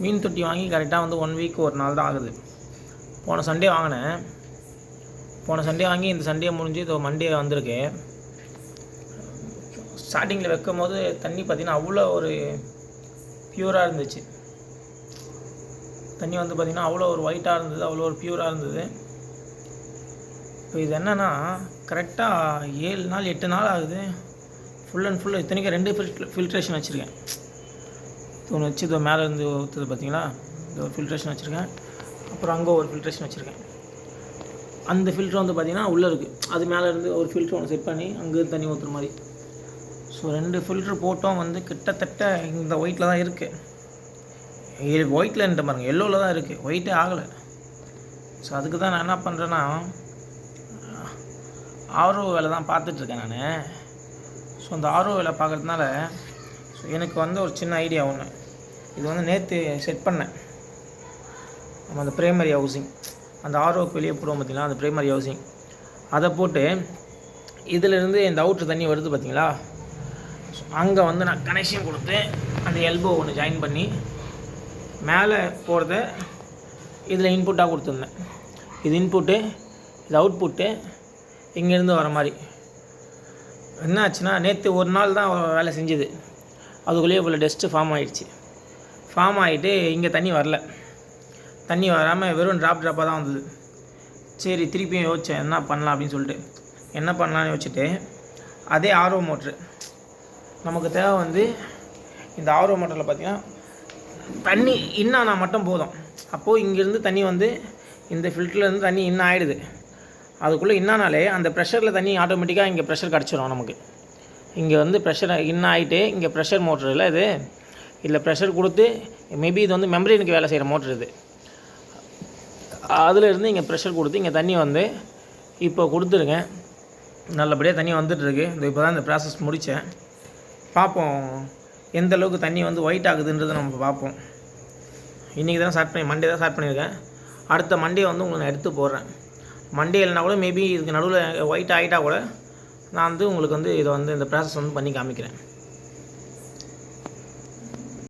மீன் தொட்டி வாங்கி கரெக்டாக வந்து 1 வீக் ஒரு நாள் தான் ஆகுது. போன சண்டே வாங்கினேன். போன சண்டே வாங்கி இந்த சண்டே முடிஞ்சு இது மண்டே வந்திருக்கு. ஸ்டார்டிங்கில் வைக்கும் போது தண்ணி பார்த்திங்கன்னா அவ்வளோ ஒரு பியூராக இருந்துச்சு. தண்ணி வந்து பார்த்திங்கன்னா அவ்வளோ ஒரு ஒயிட்டாக இருந்தது, அவ்வளோ ஒரு பியூராக இருந்தது. இப்போ இது என்னென்னா கரெக்டாக 7 நாள் 8 நாள் ஆகுது. ஃபுல் அண்ட் ஃபுல் இத்தனைக்கும் 2 ஃபில்ட்ரேஷன் வச்சுருக்கேன். ஒன்று வச்சு இதோ மேலே இருந்து ஊற்றுது பார்த்தீங்களா, இது ஒரு ஃபில்ட்ரேஷன் வச்சுருக்கேன். அப்புறம் அங்கே ஒரு ஃபில்ட்ரேஷன் வச்சுருக்கேன். அந்த ஃபில்ட்ரு வந்து பார்த்திங்கன்னா உள்ளே இருக்குது. அது மேலே இருந்து ஒரு ஃபில்ட்ரு ஒன்று செட் பண்ணி அங்கே தண்ணி ஊற்றுற மாதிரி. ஸோ 2 ஃபில்ட்ரு போட்டோம் வந்து கிட்டத்தட்ட இந்த ஒயிட்டில் தான் இருக்குது. ஒயிட்டில் என்ன பாருங்கள், எல்லோவில் தான் இருக்குது, ஒயிட்டே ஆகலை. ஸோ அதுக்கு தான் நான் என்ன பண்ணுறேன்னா ஆர்ஓ வேலை தான் பார்த்துட்ருக்கேன் நான். ஸோ அந்த ஆர்ஓ வேலை பார்க்குறதுனால ஸோ எனக்கு வந்து ஒரு சின்ன ஐடியா ஒன்று. இது வந்து நேற்று செட் பண்ணேன். நம்ம அந்த ப்ரைமரி ஹவுசிங், அந்த ஆர்ஓக்கு வெளியே போடுவோம் பார்த்திங்களா, அந்த ப்ரைமரி ஹவுசிங், அதை போட்டு இதிலேருந்து இந்த அவுட்ரு தண்ணி வருது பார்த்திங்களா, அங்கே வந்து நான் கனெக்ஷன் கொடுத்து அந்த எல்போ ஒன்று ஜாயின் பண்ணி மேலே போகிறத இதில் இன்புட்டாக கொடுத்துருந்தேன். இது இன்புட்டு, இது அவுட்புட்டு, இங்கேருந்து வர மாதிரி. என்ன ஆச்சுன்னா நேற்று ஒரு நாள் தான் வேலை செஞ்சுது. அதுக்குள்ளேயே இவ்வளோ டஸ்ட்டு ஃபார்ம் ஆகிடுச்சு. ஃபார்ம் ஆகிட்டு இங்கே தண்ணி வரல. தண்ணி வராமல் வெறும் ட்ராப்பாக தான் வந்தது. சரி திருப்பியும் யோசித்தேன் என்ன பண்ணலாம் அப்படின்னு சொல்லிட்டு. என்ன பண்ணலான்னு யோசிச்சுட்டு அதே ஆர்ஓ மோட்ரு நமக்கு தேவை வந்து இந்த ஆர்ஓ மோட்டரில் பார்த்திங்கன்னா தண்ணி இன்னானா மட்டும் போதும். அப்போது இங்கேருந்து தண்ணி வந்து இந்த ஃபில்டர்லேருந்து தண்ணி இன்னும் ஆகிடுது. அதுக்குள்ளே இன்னானாலே அந்த ப்ரெஷரில் தண்ணி ஆட்டோமேட்டிக்காக இங்கே ப்ரெஷர் கிடச்சிரும் நமக்கு. இங்கே வந்து ப்ரெஷர் இன்னும் ஆகிட்டு இங்கே ப்ரெஷர் மோட்ரு இல்லை இது. இதில் ப்ரெஷர் கொடுத்து மேபி இது வந்து மெம்பரேனுக்கு வேலை செய்கிற மோட்ரு இது. அதில் இங்கே ப்ரெஷர் கொடுத்து இங்கே தண்ணி வந்து இப்போ கொடுத்துருங்க. நல்லபடியாக தண்ணி வந்துட்டுருக்கு. இப்போ தான் இந்த ப்ராசஸ் முடித்தேன். பார்ப்போம் எந்த அளவுக்கு தண்ணி வந்து ஒயிட் ஆகுதுன்றதை நம்ம பார்ப்போம். இன்றைக்கி தான் மண்டே தான் ஸ்டார்ட் பண்ணியிருக்கேன். அடுத்த மண்டே வந்து உங்களுக்கு நான் எடுத்து போடுறேன். மண்டே இல்லைனா கூட மேபி இதுக்கு நடுவில் ஒயிட் ஆகிட்டா கூட நான் வந்து உங்களுக்கு வந்து இதை வந்து இந்த ப்ராசஸ் வந்து பண்ணி காமிக்கிறேன்.